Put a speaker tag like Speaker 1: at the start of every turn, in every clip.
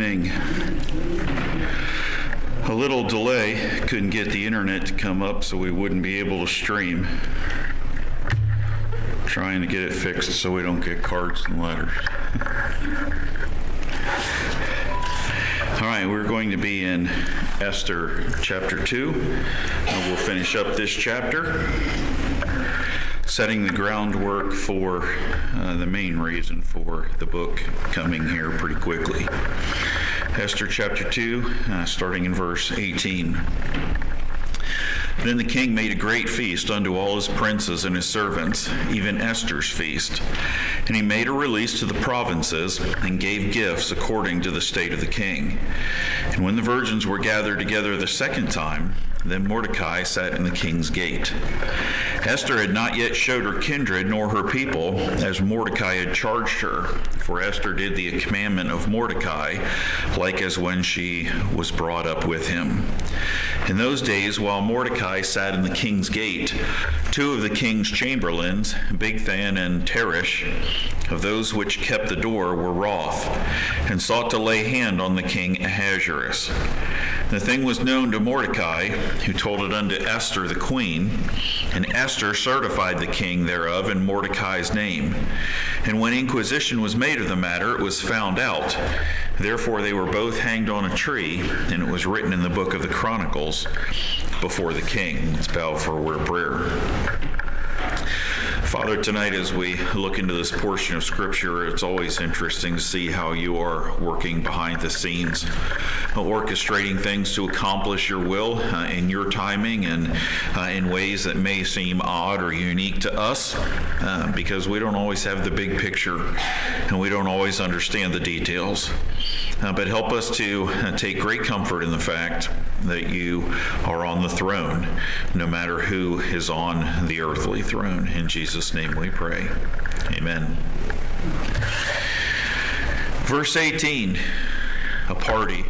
Speaker 1: evening. A little delay, couldn't get the internet to come up so we wouldn't be able to stream. Trying to get it fixed so we don't get cards and letters. All right, we're going to be in Esther chapter 2. We'll finish up this chapter, setting the groundwork for the main reason for the book coming here pretty quickly. Esther chapter 2, starting in verse 18. Then the king made a great feast unto all his princes and his servants, even Esther's feast. And he made a release to the provinces and gave gifts according to the state of the king. And when the virgins were gathered together the second time, then Mordecai sat in the king's gate. Esther had not yet showed her kindred nor her people, as Mordecai had charged her. For Esther did the commandment of Mordecai, like as when she was brought up with him. In those days, while Mordecai sat in the king's gate, two of the king's chamberlains, Bigthan and Teresh, of those which kept the door, were wroth, and sought to lay hand on the king Ahasuerus. The thing was known to Mordecai, who told it unto Esther the queen, and Esther certified the king thereof in Mordecai's name. And when inquisition was made of the matter, it was found out. Therefore they were both hanged on a tree, and it was written in the book of the Chronicles before the king. Let's bow for a word of prayer. Father, tonight as we look into this portion of Scripture, it's always interesting to see how you are working behind the scenes, orchestrating things to accomplish your will in your timing and in ways that may seem odd or unique to us because we don't always have the big picture and we don't always understand the details. But help us to take great comfort in the fact that you are on the throne, no matter who is on the earthly throne. In Jesus' name we pray. Amen. Verse 18, a party.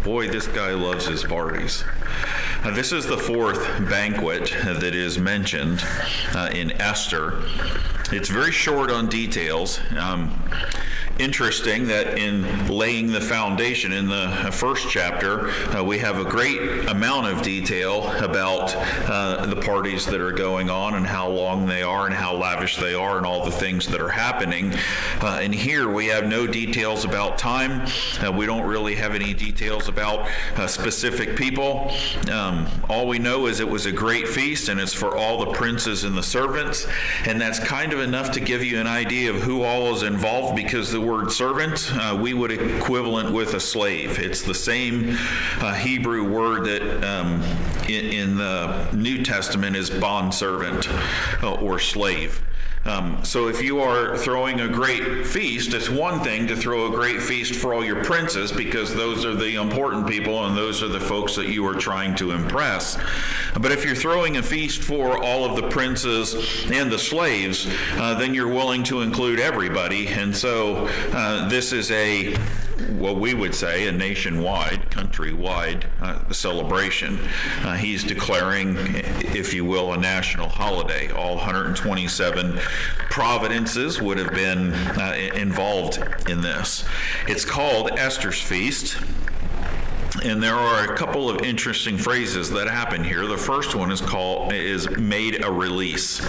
Speaker 1: Boy, this guy loves his parties. This is the fourth banquet that is mentioned in Esther. It's very short on details. Interesting that in laying the foundation in the first chapter, we have a great amount of detail about the parties that are going on and how long they are and how lavish they are and all the things that are happening. And here we have no details about time. We don't really have any details about specific people. All we know is it was a great feast and it's for all the princes and the servants. And that's kind of enough to give you an idea of who all is involved, because the word servant, we would equivalent with a slave. It's the same Hebrew word that in the New Testament is bondservant or slave. So if you are throwing a great feast, it's one thing to throw a great feast for all your princes, because those are the important people and those are the folks that you are trying to impress. But if you're throwing a feast for all of the princes and the slaves, then you're willing to include everybody. And so this is what we would say a nationwide, countrywide celebration. He's declaring, if you will, a national holiday. All 127 providences would have been involved in this. It's called Esther's Feast. And there are a couple of interesting phrases that happen here. The first one is made a release.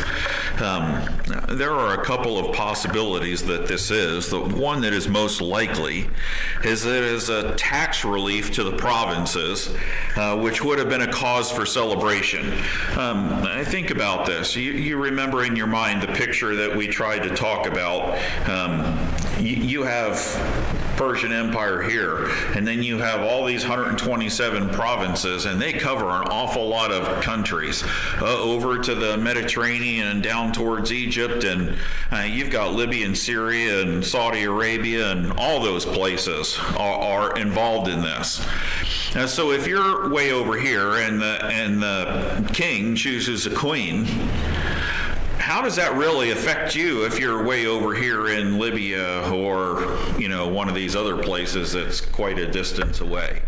Speaker 1: There are a couple of possibilities that this is. The one that is most likely is that it is a tax relief to the provinces, which would have been a cause for celebration. I think about this. You remember in your mind the picture that we tried to talk about. You have Persian Empire here, and then you have all these 127 provinces, and they cover an awful lot of countries, over to the Mediterranean and down towards Egypt, and you've got Libya and Syria and Saudi Arabia, and all those places are involved in this. So if you're way over here and the king chooses a queen, how does that really affect you if you're way over here in Libya or, one of these other places that's quite a distance away?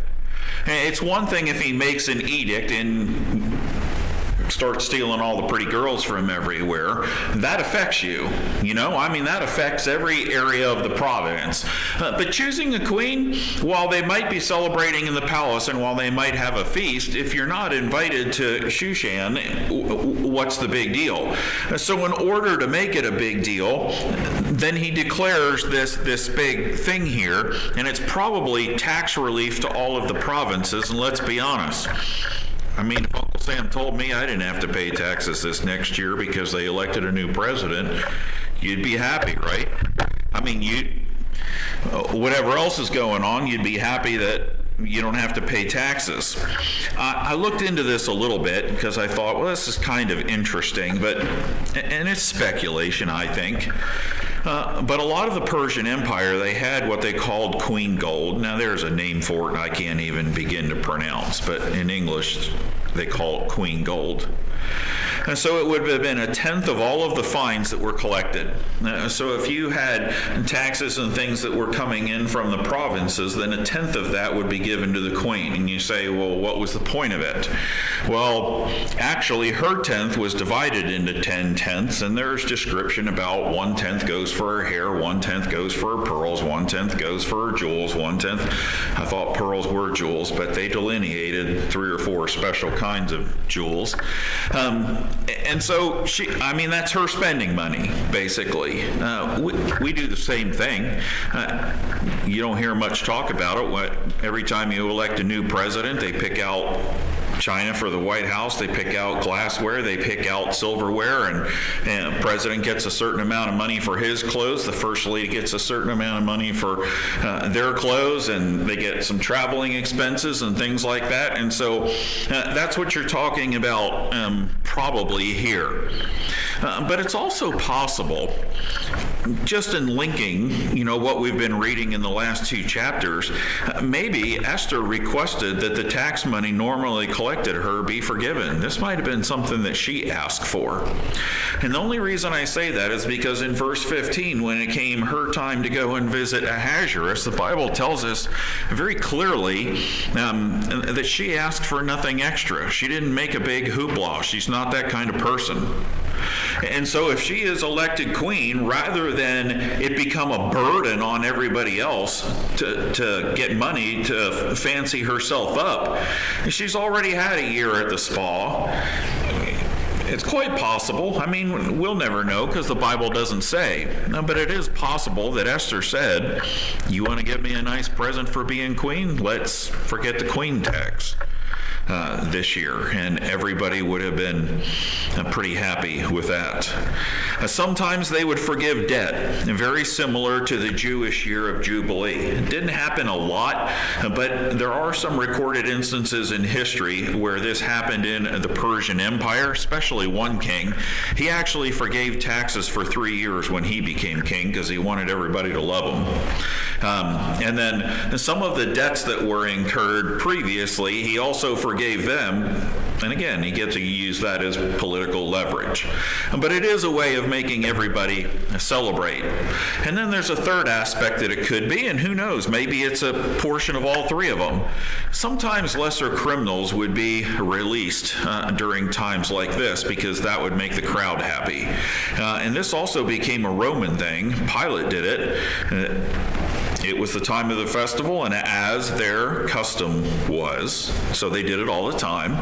Speaker 1: It's one thing if he makes an edict, and start stealing all the pretty girls from everywhere, that affects you. That affects every area of the province. But choosing a queen, while they might be celebrating in the palace and while they might have a feast, if you're not invited to Shushan, what's the big deal? So in order to make it a big deal, then he declares this big thing here, and it's probably tax relief to all of the provinces. And let's be honest, if Uncle Sam told me I didn't have to pay taxes this next year because they elected a new president, you'd be happy, right? Whatever else is going on, you'd be happy that you don't have to pay taxes. I looked into this a little bit because I thought, well, this is kind of interesting, and it's speculation, I think. But a lot of the Persian Empire, they had what they called queen gold. Now, there's a name for it I can't even begin to pronounce, but in English, they call it queen gold. And so it would have been a tenth of all of the fines that were collected. So if you had taxes and things that were coming in from the provinces, then a tenth of that would be given to the queen. And you say, well, what was the point of it? Well, actually, her tenth was divided into 10 tenths, and there's description about 1/10 goes for her hair, 1/10 goes for her pearls, 1/10 goes for her jewels, 1/10. I thought pearls were jewels, but they delineated 3 or 4 special kinds of jewels. And so that's her spending money, basically. We do the same thing. You don't hear much talk about it. Every time you elect a new president, they pick out China for the White House, they pick out glassware, they pick out silverware, and the president gets a certain amount of money for his clothes, the first lady gets a certain amount of money for their clothes, and they get some traveling expenses and things like that. And so that's what you're talking about probably here. But it's also possible, just in linking, what we've been reading in the last 2 chapters, maybe Esther requested that the tax money normally collected her be forgiven. This might have been something that she asked for. And the only reason I say that is because in verse 15, when it came her time to go and visit Ahasuerus, the Bible tells us very clearly that she asked for nothing extra. She didn't make a big hoopla. She's not that kind of person. And so if she is elected queen, rather than it become a burden on everybody else to get money to fancy herself up, she's already had a year at the spa. It's quite possible. We'll never know because the Bible doesn't say. But it is possible that Esther said, you want to give me a nice present for being queen? Let's forget the queen tax this year, and everybody would have been pretty happy with that. Sometimes they would forgive debt, very similar to the Jewish year of Jubilee. It didn't happen a lot, but there are some recorded instances in history where this happened in the Persian Empire, especially one king. He actually forgave taxes for 3 years when he became king because he wanted everybody to love him. And then some of the debts that were incurred previously, he also forgave them. And again, he gets to use that as political leverage. But it is a way of making everybody celebrate. And then there's a third aspect that it could be, and who knows, maybe it's a portion of all 3 of them. Sometimes lesser criminals would be released during times like this because that would make the crowd happy. And this also became a Roman thing. Pilate did it. It was the time of the festival, and as their custom was, so they did it all the time.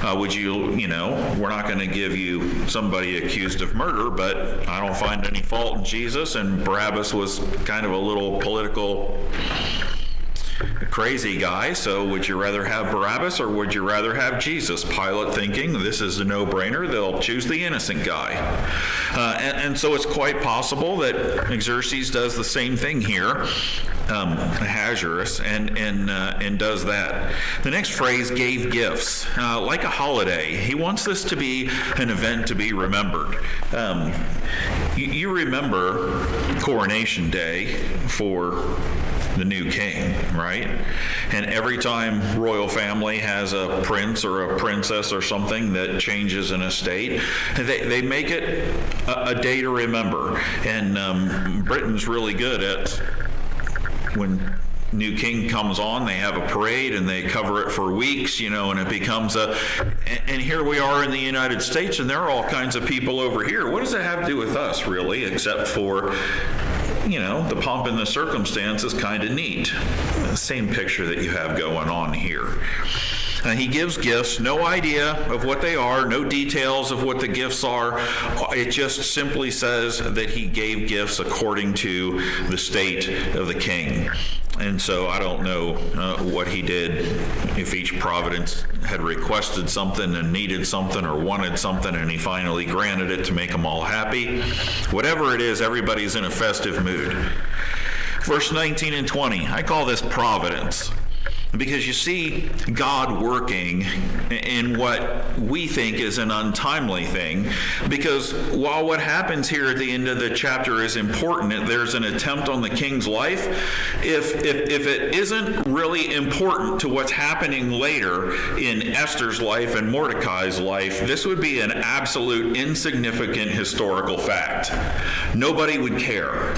Speaker 1: We're not going to give you somebody accused of murder, but I don't find any fault in Jesus, and Barabbas was kind of a little political crazy guy, so would you rather have Barabbas or would you rather have Jesus? Pilate thinking this is a no-brainer, they'll choose the innocent guy. And so it's quite possible that Xerxes does the same thing here, Ahasuerus, and does that. The next phrase, gave gifts, like a holiday. He wants this to be an event to be remembered. You remember Coronation Day for the new king, right? And every time royal family has a prince or a princess or something that changes an estate, they make it a day to remember. And Britain's really good at when new king comes on, they have a parade and they cover it for weeks, and it becomes and here we are in the United States, and there are all kinds of people over here. What does that have to do with us, really, except for, the pomp and the circumstance is kind of neat. The same picture that you have going on here. He gives gifts, no idea of what they are, no details of what the gifts are. It just simply says that he gave gifts according to the state of the king. And so I don't know what he did, if each providence had requested something and needed something or wanted something, and he finally granted it to make them all happy. Whatever it is, everybody's in a festive mood. Verse 19 and 20, I call this providence. Because you see God working in what we think is an untimely thing. Because while what happens here at the end of the chapter is important, there's an attempt on the king's life. If it isn't really important to what's happening later in Esther's life and Mordecai's life, this would be an absolute insignificant historical fact. Nobody would care.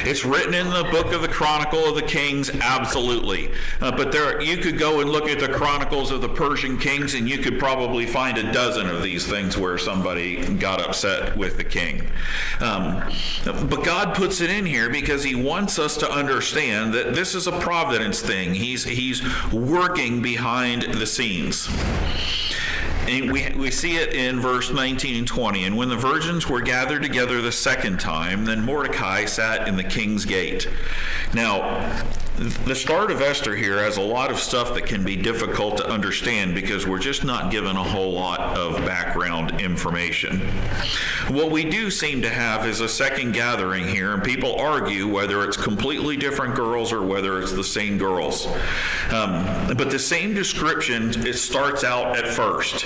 Speaker 1: It's written in the book of the Chronicle of the Kings, absolutely. But you could go and look at the Chronicles of the Persian kings, and you could probably find a dozen of these things where somebody got upset with the king. But God puts it in here because he wants us to understand that this is a providence thing. He's working behind the scenes. And we see it in verse 19 and 20. And when the virgins were gathered together the second time, then Mordecai sat in the king's gate. Now, the start of Esther here has a lot of stuff that can be difficult to understand because we're just not given a whole lot of background information. What we do seem to have is a second gathering here, and people argue whether it's completely different girls or whether it's the same girls. But the same description, it starts out at first.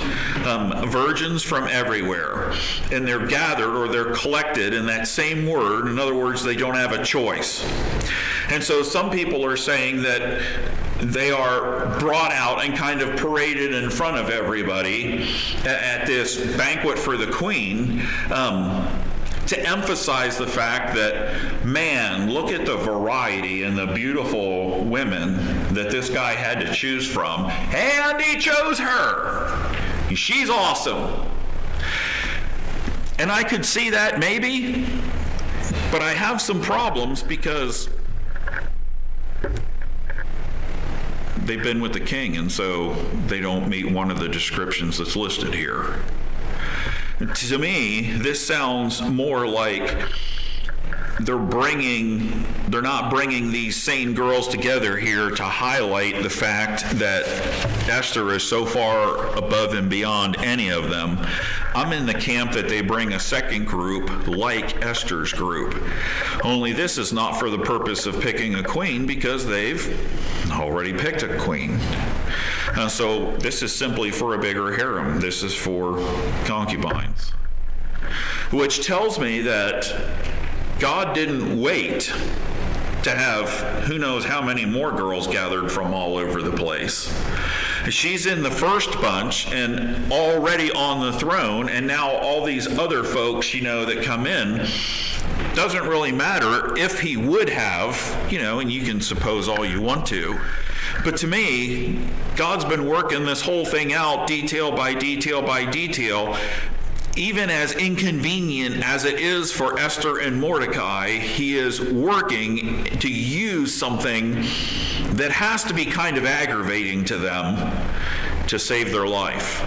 Speaker 1: Virgins from everywhere. And they're gathered or they're collected in that same word. In other words, they don't have a choice. And so some people are saying that they are brought out and kind of paraded in front of everybody at this banquet for the queen to emphasize the fact that, man, look at the variety and the beautiful women that this guy had to choose from. And he chose her. She's awesome. And I could see that maybe, but I have some problems because they've been with the king, and so they don't meet one of the descriptions that's listed here. To me, this sounds more like they're not bringing these sane girls together here to highlight the fact that Esther is so far above and beyond any of them. I'm in the camp that they bring a second group like Esther's group. Only this is not for the purpose of picking a queen because they've already picked a queen. So this is simply for a bigger harem. This is for concubines. Which tells me that God didn't wait to have who knows how many more girls gathered from all over the place. She's in the first bunch and already on the throne, and now all these other folks, that come in, doesn't really matter if he would have, and you can suppose all you want to. But to me, God's been working this whole thing out detail by detail by detail. Even as inconvenient as it is for Esther and Mordecai, he is working to use something that has to be kind of aggravating to them to save their life.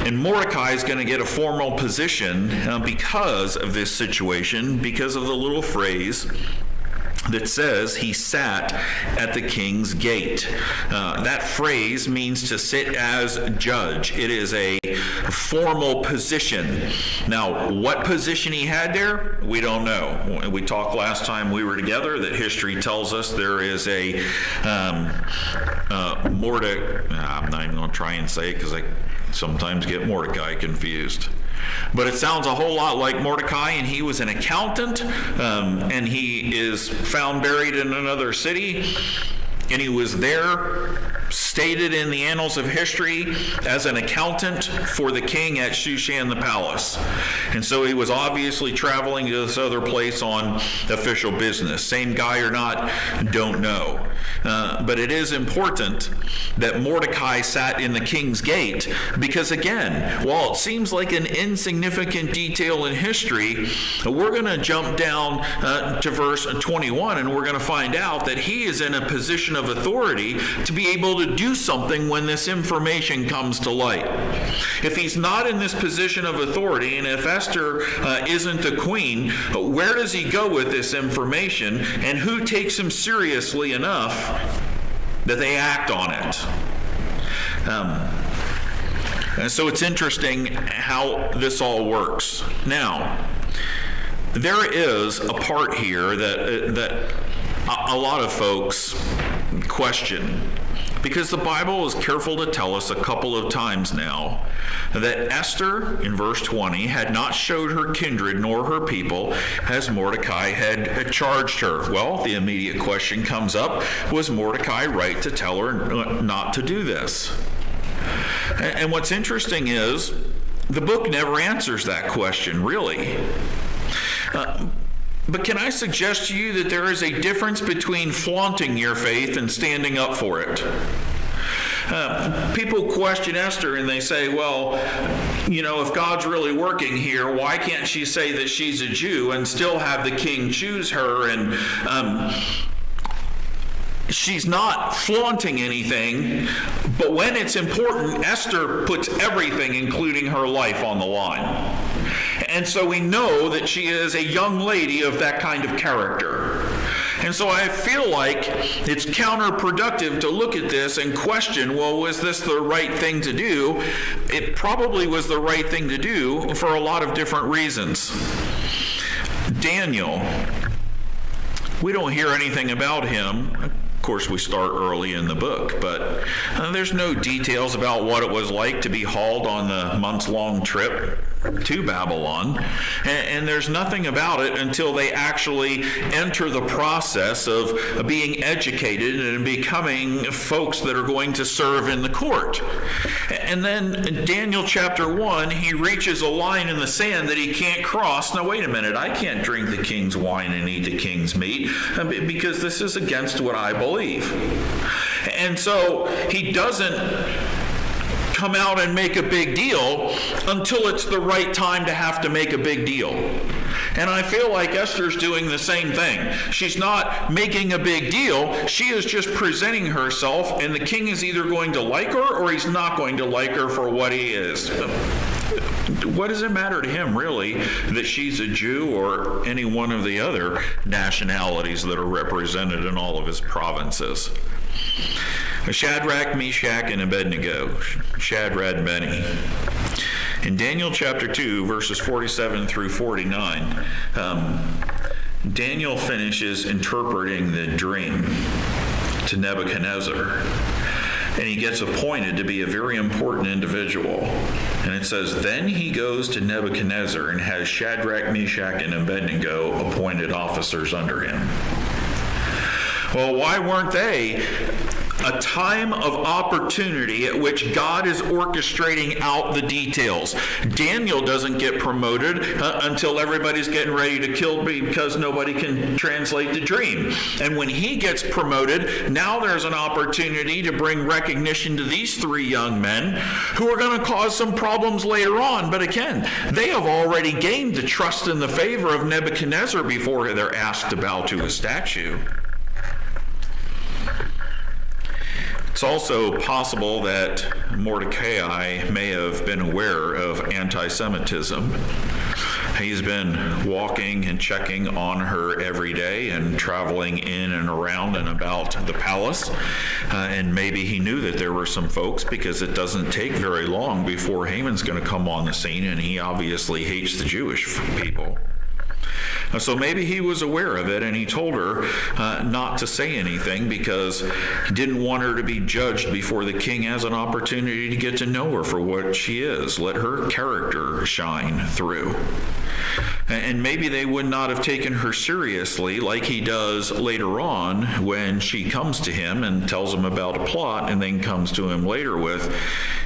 Speaker 1: And Mordecai is going to get a formal position because of this situation, because of the little phrase that says he sat at the king's gate. That phrase means to sit as judge. It is a formal position. Now, what position he had there, we don't know. We talked last time we were together that history tells us there is a I'm not even going to try and say it because I sometimes get Mordecai confused. But it sounds a whole lot like Mordecai, and he was an accountant, and he is found buried in another city, and he was there stated in the annals of history as an accountant for the king at Shushan the palace. And so he was obviously traveling to this other place on official business. Same guy or not, don't know. But it is important that Mordecai sat in the king's gate because, again, while it seems like an insignificant detail in history, we're going to jump down to verse 21 and we're going to find out that he is in a position of authority to be able to do something when this information comes to light. If he's not in this position of authority, and if Esther isn't the queen, where does he go with this information, and who takes him seriously enough that they act on it? And so it's interesting how this all works. Now, there is a part here that a lot of folks question, because the Bible is careful to tell us a couple of times now that Esther, in verse 20, had not showed her kindred nor her people as Mordecai had charged her. Well, the immediate question comes up, was Mordecai right to tell her not to do this? And what's interesting is the book never answers that question, really. But can I suggest to you that there is a difference between flaunting your faith and standing up for it? People question Esther and they say, well, if God's really working here, why can't she say that she's a Jew and still have the king choose her? And she's not flaunting anything, but when it's important, Esther puts everything, including her life, on the line. And so we know that she is a young lady of that kind of character. And so I feel like it's counterproductive to look at this and question, well, was this the right thing to do? It probably was the right thing to do for a lot of different reasons. Daniel, we don't hear anything about him. Of course, we start early in the book, but there's no details about what it was like to be hauled on the months-long trip to Babylon, and there's nothing about it until they actually enter the process of being educated and becoming folks that are going to serve in the court. And then in Daniel chapter 1, he reaches a line in the sand that he can't cross. Now, wait a minute, I can't drink the king's wine and eat the king's meat because this is against what I believe. And so he doesn't come out and make a big deal until it's the right time to have to make a big deal. And I feel like Esther's doing the same thing. She's not making a big deal. She is just presenting herself, and the king is either going to like her or he's not going to like her for what he is. What does it matter to him, really, that she's a Jew or any one of the other nationalities that are represented in all of his provinces? Shadrach, Meshach, and Abednego. Shadrach, Benny. In Daniel chapter 2, verses 47 through 49, Daniel finishes interpreting the dream to Nebuchadnezzar. And he gets appointed to be a very important individual. And it says, then he goes to Nebuchadnezzar and has Shadrach, Meshach, and Abednego appointed officers under him. Well, why weren't they a time of opportunity at which God is orchestrating out the details? Daniel doesn't get promoted until everybody's getting ready to kill because nobody can translate the dream. And when he gets promoted, now there's an opportunity to bring recognition to these three young men who are going to cause some problems later on. But again, they have already gained the trust and the favor of Nebuchadnezzar before they're asked to bow to a statue. It's also possible that Mordecai may have been aware of anti-Semitism. He's been walking and checking on her every day and traveling in and around and about the palace. And maybe he knew that there were some folks, because it doesn't take very long before Haman's going to come on the scene, and he obviously hates the Jewish people. So maybe he was aware of it, and he told her not to say anything because he didn't want her to be judged before the king has an opportunity to get to know her for what she is. Let her character shine through. And maybe they would not have taken her seriously like he does later on when she comes to him and tells him about a plot, and then comes to him later with,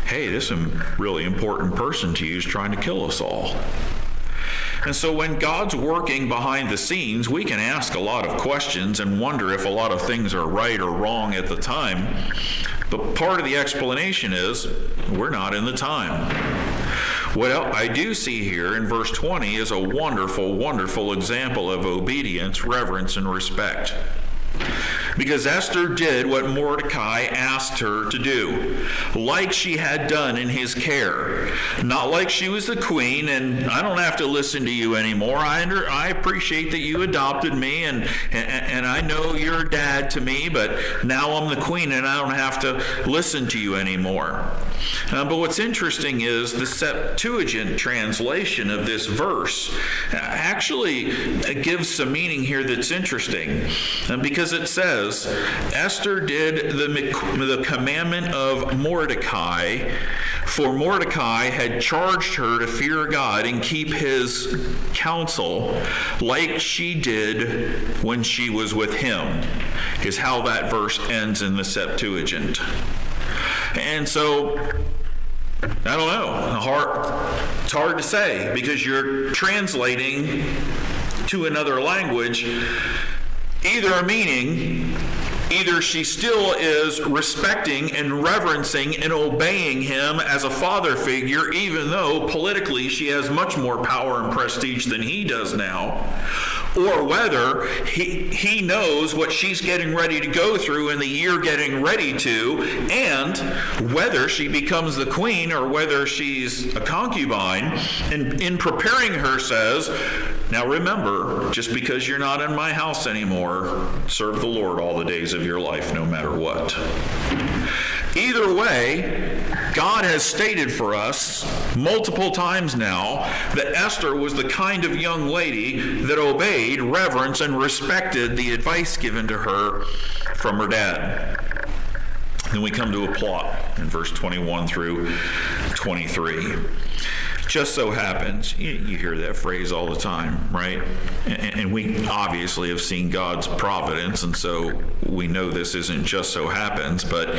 Speaker 1: hey, this is a really important person to you is trying to kill us all. And so when God's working behind the scenes, we can ask a lot of questions and wonder if a lot of things are right or wrong at the time. But part of the explanation is we're not in the time. What I do see here in verse 20 is a wonderful, wonderful example of obedience, reverence, and respect. Because Esther did what Mordecai asked her to do, like she had done in his care. Not like she was the queen and I don't have to listen to you anymore. I appreciate that you adopted me and I know you're a dad to me, but now I'm the queen and I don't have to listen to you anymore. But what's interesting is the Septuagint translation of this verse actually gives some meaning here that's interesting, because it says, Esther did the commandment of Mordecai, for Mordecai had charged her to fear God and keep his counsel like she did when she was with him, is how that verse ends in the Septuagint. And so, I don't know, it's hard to say because you're translating to another language, either she still is respecting and reverencing and obeying him as a father figure, even though politically she has much more power and prestige than he does now, or whether he knows what she's getting ready to go through in the year getting ready to, and whether she becomes the queen or whether she's a concubine, and in preparing her says, now remember, just because you're not in my house anymore, serve the Lord all the days of your life, no matter what. Either way, God has stated for us multiple times now that Esther was the kind of young lady that obeyed, reverenced, and respected the advice given to her from her dad. Then we come to a plot in verse 21 through 23. Just so happens, you hear that phrase all the time, right? And we obviously have seen God's providence, and so we know this isn't just so happens, but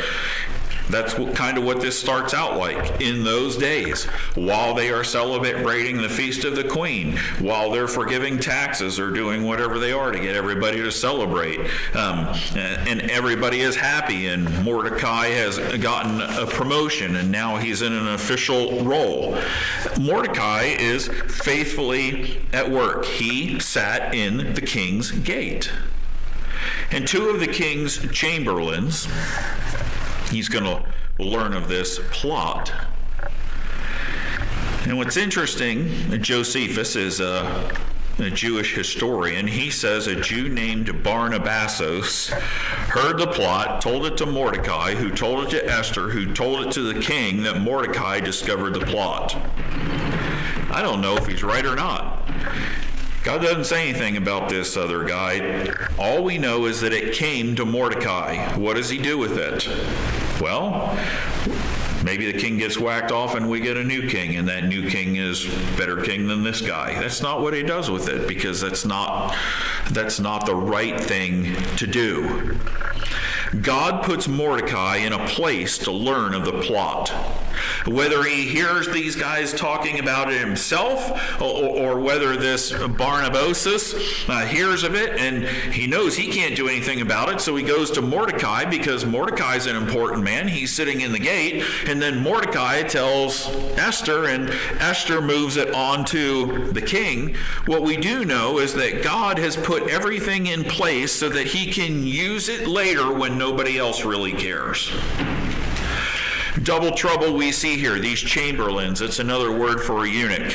Speaker 1: that's kind of what this starts out like in those days. While they are celebrating the Feast of the Queen, while they're forgiving taxes or doing whatever they are to get everybody to celebrate, and everybody is happy, and Mordecai has gotten a promotion and now he's in an official role. Mordecai is faithfully at work. He sat in the king's gate. And two of the king's chamberlains, he's going to learn of this plot. And what's interesting, Josephus is a Jewish historian. He says a Jew named Barnabassos heard the plot, told it to Mordecai, who told it to Esther, who told it to the king, that Mordecai discovered the plot. I don't know if he's right or not. God doesn't say anything about this other guy. All we know is that it came to Mordecai. What does he do with it? Well, maybe the king gets whacked off and we get a new king, and that new king is a better king than this guy. That's not what he does with it, because that's not the right thing to do. God puts Mordecai in a place to learn of the plot. Whether he hears these guys talking about it himself, or whether this Barnabassos hears of it and he knows he can't do anything about it, so he goes to Mordecai because Mordecai's an important man. He's sitting in the gate, and then Mordecai tells Esther, and Esther moves it on to the king. What we do know is that God has put everything in place so that he can use it later when nobody else really cares. Double trouble we see here. These chamberlains, it's another word for a eunuch.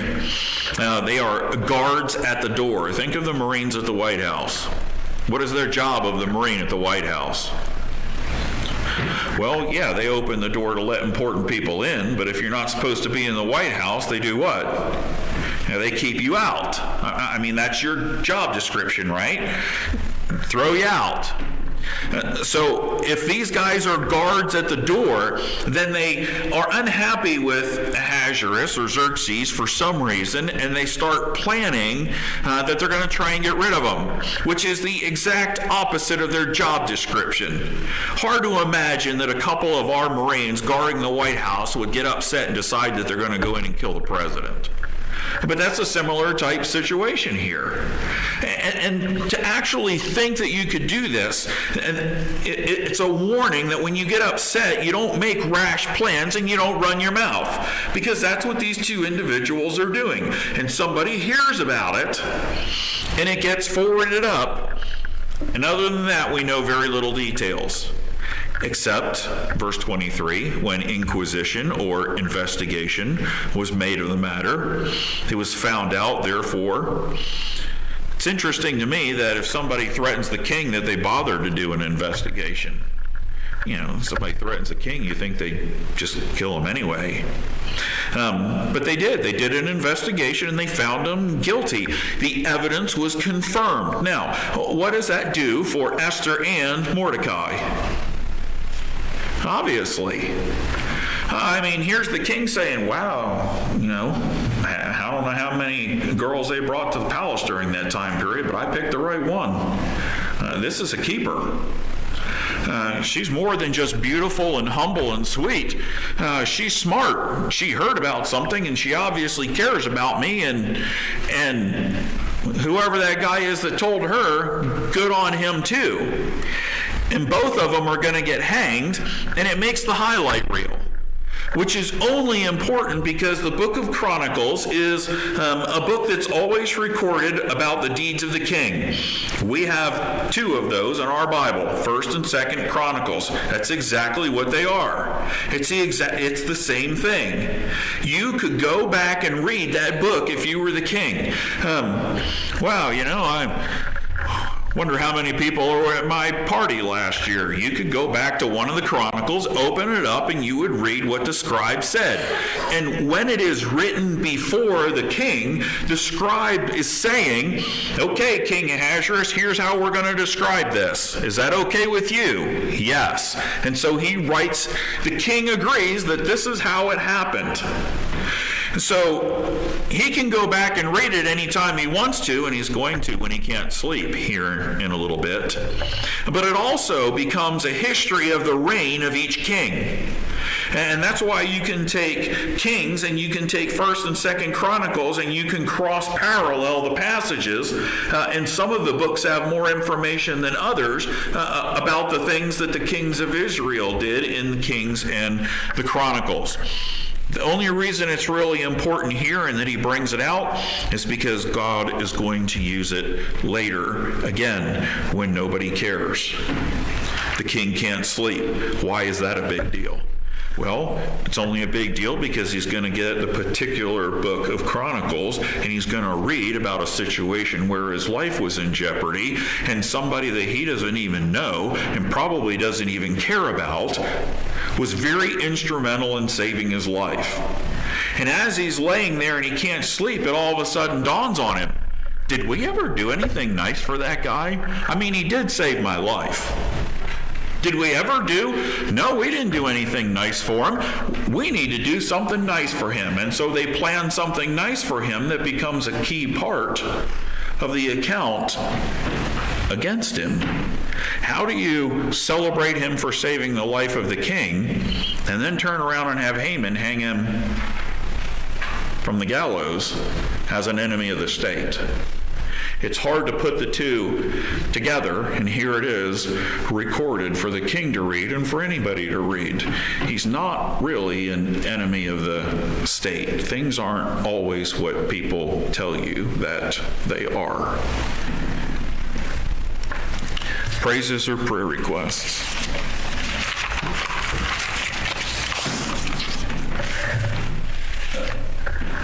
Speaker 1: They are guards at the door. Think of the Marines at the White House. What is their job of the Marine at the White House? Well, yeah, they open the door to let important people in, but if you're not supposed to be in the White House, they do what? They keep you out. I mean, that's your job description, right? Throw you out. So if these guys are guards at the door, then they are unhappy with Ahasuerus or Xerxes for some reason, and they start planning that they're going to try and get rid of them, which is the exact opposite of their job description. Hard to imagine that a couple of our Marines guarding the White House would get upset and decide that they're going to go in and kill the president. But that's a similar type situation here. And to actually think that you could do this, and it's a warning that when you get upset, you don't make rash plans and you don't run your mouth, because that's what these two individuals are doing. And somebody hears about it, and it gets forwarded up. And other than that, we know very little details. Except, verse 23, when inquisition or investigation was made of the matter, it was found out, therefore. It's interesting to me that if somebody threatens the king, that they bother to do an investigation. You know, somebody threatens the king, you think they just kill him anyway. But they did. They did an investigation and they found him guilty. The evidence was confirmed. Now, what does that do for Esther and Mordecai? Obviously. I mean, here's the king saying, wow, you know, I don't know how many girls they brought to the palace during that time period, but I picked the right one. This is a keeper. She's more than just beautiful and humble and sweet. She's smart. She heard about something, and she obviously cares about me, and whoever that guy is that told her, good on him too. And both of them are going to get hanged, and it makes the highlight reel, which is only important because the book of Chronicles is a book that's always recorded about the deeds of the king. We have two of those in our Bible, 1st and 2nd Chronicles. That's exactly what they are. It's the same thing. You could go back and read that book if you were the king. Wow, you know, I wonder how many people were at my party last year. You could go back to one of the Chronicles, open it up, and you would read what the scribe said. And when it is written before the king, the scribe is saying, okay, King Ahasuerus, here's how we're going to describe this. Is that okay with you? Yes. And so he writes, the king agrees that this is how it happened. So he can go back and read it anytime he wants to, and he's going to when he can't sleep here in a little bit. But it also becomes a history of the reign of each king. And that's why you can take Kings and you can take 1st and 2nd Chronicles and you can cross-parallel the passages. And some of the books have more information than others about the things that the kings of Israel did in the Kings and the Chronicles. The only reason it's really important here and that he brings it out is because God is going to use it later, again, when nobody cares. The king can't sleep. Why is that a big deal? Well, it's only a big deal because he's going to get the particular book of Chronicles and he's going to read about a situation where his life was in jeopardy and somebody that he doesn't even know and probably doesn't even care about was very instrumental in saving his life. And as he's laying there and he can't sleep, it all of a sudden dawns on him, did we ever do anything nice for that guy? I mean, he did save my life. Did we ever do? No, we didn't do anything nice for him. We need to do something nice for him. And so they plan something nice for him that becomes a key part of the account against him. How do you celebrate him for saving the life of the king and then turn around and have Haman hang him from the gallows as an enemy of the state? It's hard to put the two together, and here it is recorded for the king to read and for anybody to read. He's not really an enemy of the state. Things aren't always what people tell you that they are. Praises or prayer requests?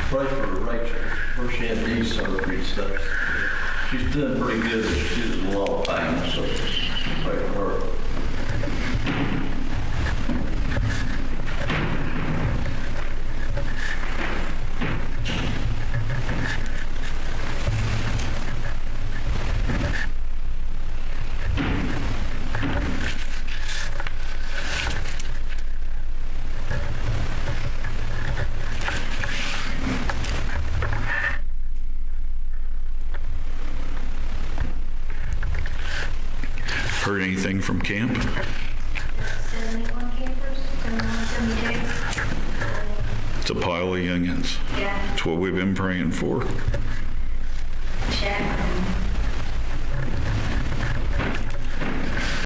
Speaker 2: Pray for Rachel. Where she had knee surgery and stuff. She's doing pretty good. She's in a lot of pain, so pray for her.
Speaker 1: Heard anything from camp?
Speaker 3: 71 campers, 72.
Speaker 1: It's a pile of youngins.
Speaker 3: Yeah.
Speaker 1: It's what we've been praying for.